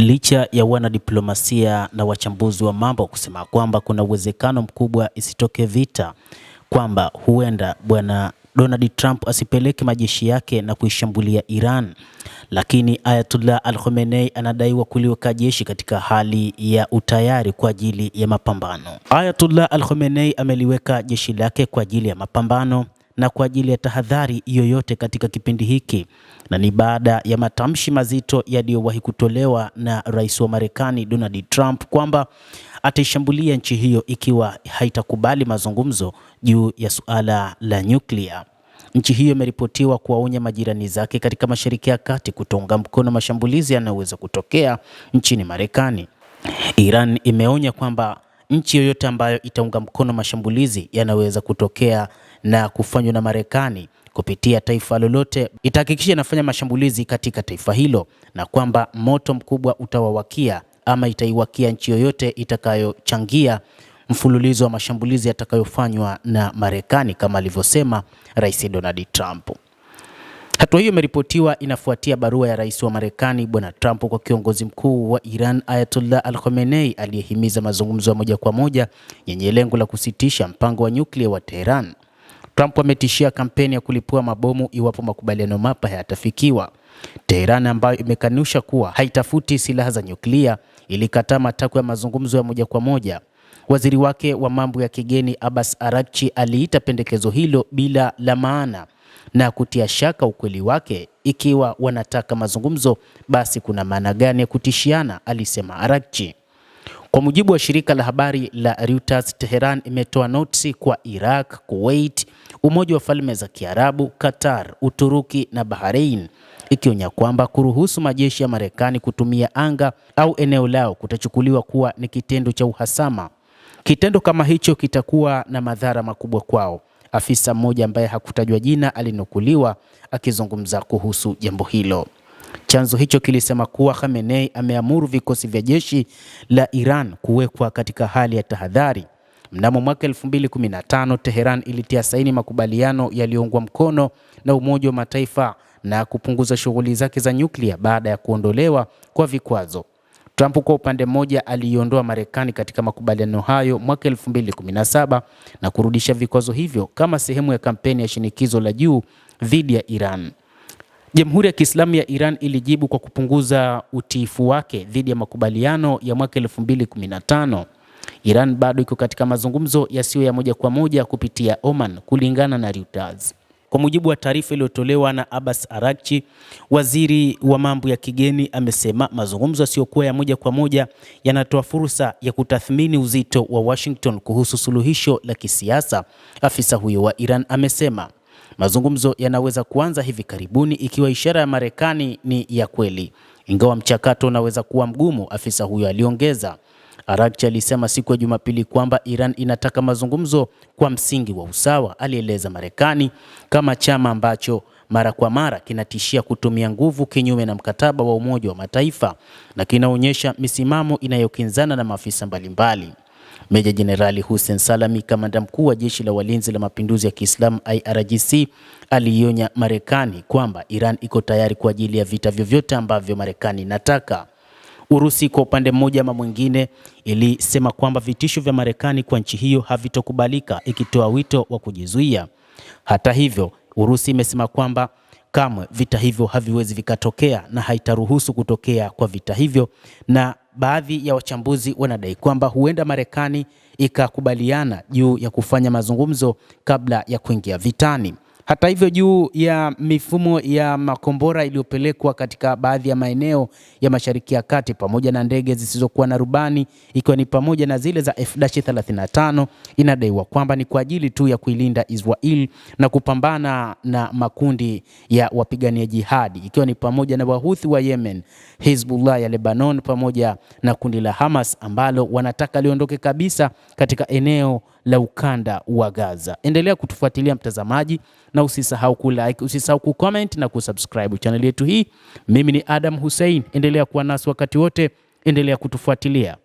Licha ya wanadiplomasia na wachambuzi wa mambo kusema kwamba kuna uwezekano mkubwa isitoke vita, kwamba huenda bwana Donald Trump asipeleke majeshi yake na kuishambulia Iran, lakini Ayatollah Al-Khamenei anadaiwa kuliweka jeshi katika hali ya utayari kwa ajili ya mapambano. Ayatollah Al-Khamenei ameliweka jeshi lake kwa ajili ya mapambano na kwa ajili ya tahadhari yoyote katika kipindi hiki, na ni baada ya matamshi mazito yaliyowahi kutolewa na rais wa Marekani Donald Trump kwamba ataishambulia nchi hiyo ikiwa haitakubali mazungumzo juu ya suala la nyuklia. Nchi hiyo imeripotiwa kuwaonya majirani zake katika Mashariki ya Kati kutounga mkono mashambulizi yanayoweza kutokea nchini Marekani. Iran imeonya kwamba nchi yoyote ambayo itaunga mkono mashambulizi yanaweza kutokea na kufanywa na Marekani kupitia taifa lolote itahakikisha inafanya mashambulizi katika taifa hilo, na kwamba moto mkubwa utawawakia ama itaiwakia nchi yoyote itakayochangia mfululizo wa mashambulizi yatakayofanywa na Marekani, kama alivyosema Rais Donald Trump. Hatua hiyo imeripotiwa inafuatia barua ya rais wa Marekani Bwana Trump kwa kiongozi mkuu wa Iran Ayatollah Al-Khamenei aliyehimiza mazungumzo ya moja kwa moja yenye lengo la kusitisha mpango wa nyuklia wa Tehran. Trump ametishia kampeni ya kulipua mabomu iwapo makubaliano mapya hayatafikiwa. Tehran, ambayo imekanusha kuwa haitafuti silaha za nyuklia, ilikataa matakwa ya mazungumzo ya moja kwa moja. Waziri wake wa mambo ya kigeni Abbas Araghchi aliita pendekezo hilo bila la maana na kutia shaka ukweli wake. Ikiwa wanataka mazungumzo, basi kuna maana gani ya kutishiana, alisema Araghchi. Kwa mujibu wa shirika la habari la Reuters, Tehran imetoa notisi kwa Iraq, Kuwait, Umoja wa Falme za Kiarabu, Qatar, Uturuki na Bahrain, ikionya kwamba kuruhusu majeshi ya Marekani kutumia anga au eneo lao kutachukuliwa kuwa ni kitendo cha uhasama. Kitendo kama hicho kitakuwa na madhara makubwa kwao. Afisa mmoja ambaye hakutajwa jina alinukuliwa akizungumza kuhusu jambo hilo. Chanzo hicho kilisema kuwa Khamenei ameamuru vikosi vya jeshi la Iran kuwekwa katika hali ya tahadhari. Mnamo mwaka 2015, Tehran ilitia saini makubaliano yaliyoungwa mkono na Umoja wa Mataifa na kupunguza shughuli zake za nyuklia baada ya kuondolewa kwa vikwazo. Trump kwa upande mmoja aliiondoa Marekani katika makubaliano hayo mwaka 2017 na kurudisha vikwazo hivyo kama sehemu ya kampeni ya shinikizo la juu dhidi ya Iran. Jamhuri ya Kiislamu ya Iran ilijibu kwa kupunguza utiifu wake dhidi ya makubaliano ya mwaka 2015. Iran bado iko katika mazungumzo yasiyo ya moja kwa moja kupitia Oman, kulingana na Reuters. Kwa mujibu wa taarifa iliyotolewa na Abbas Araghchi, waziri wa mambo ya kigeni, amesema mazungumzo yasiyokuwa ya moja kwa moja yanatoa fursa ya kutathmini uzito wa Washington kuhusu suluhisho la kisiasa. Afisa huyo wa Iran amesema mazungumzo yanaweza kuanza hivi karibuni ikiwa ishara ya Marekani ni ya kweli, ingawa mchakato unaweza kuwa mgumu, afisa huyo aliongeza. Araghchi alisema siku ya Jumapili kwamba Iran inataka mazungumzo kwa msingi wa usawa. Alieleza Marekani kama chama ambacho mara kwa mara kinatishia kutumia nguvu kinyume na mkataba wa Umoja wa Mataifa na kinaonyesha misimamo inayokinzana na maafisa mbalimbali. Meja Jenerali Hussein Salami, kamanda mkuu wa Jeshi la Walinzi la Mapinduzi ya Kiislamu IRGC, alionya Marekani kwamba Iran iko tayari kwa ajili ya vita vyovyote ambavyo Marekani inataka. Urusi kwa upande mmoja ama mwingine ilisema kwamba vitisho vya Marekani kwa nchi hiyo havitokubalika, ikitoa wito wa kujizuia. Hata hivyo, Urusi imesema kwamba kamwe vita hivyo haviwezi vikatokea na haitaruhusu kutokea kwa vita hivyo, na baadhi ya wachambuzi wanadai kwamba huenda Marekani ikakubaliana juu ya kufanya mazungumzo kabla ya kuingia vitani. Hata hivyo, juu ya mifumo ya makombora iliyopelekwa katika baadhi ya maeneo ya Mashariki ya Kati pamoja na ndege zisizokuwa na rubani, ikiwa ni pamoja na zile za F-35, inadaiwa kwamba ni kwa ajili tu ya kuilinda Israel na kupambana na makundi ya wapigania jihadi, ikiwa ni pamoja na Wahuthi wa Yemen, Hezbollah ya Lebanon pamoja na kundi la Hamas ambalo wanataka liondoke kabisa katika eneo la ukanda wa Gaza. Endelea kutufuatilia mtazamaji, na usisahau kulike, usisahau kucomment na kusubscribe channel yetu hii. Mimi ni Adam Hussein, endelea kuwa nasi wakati wote, endelea kutufuatilia.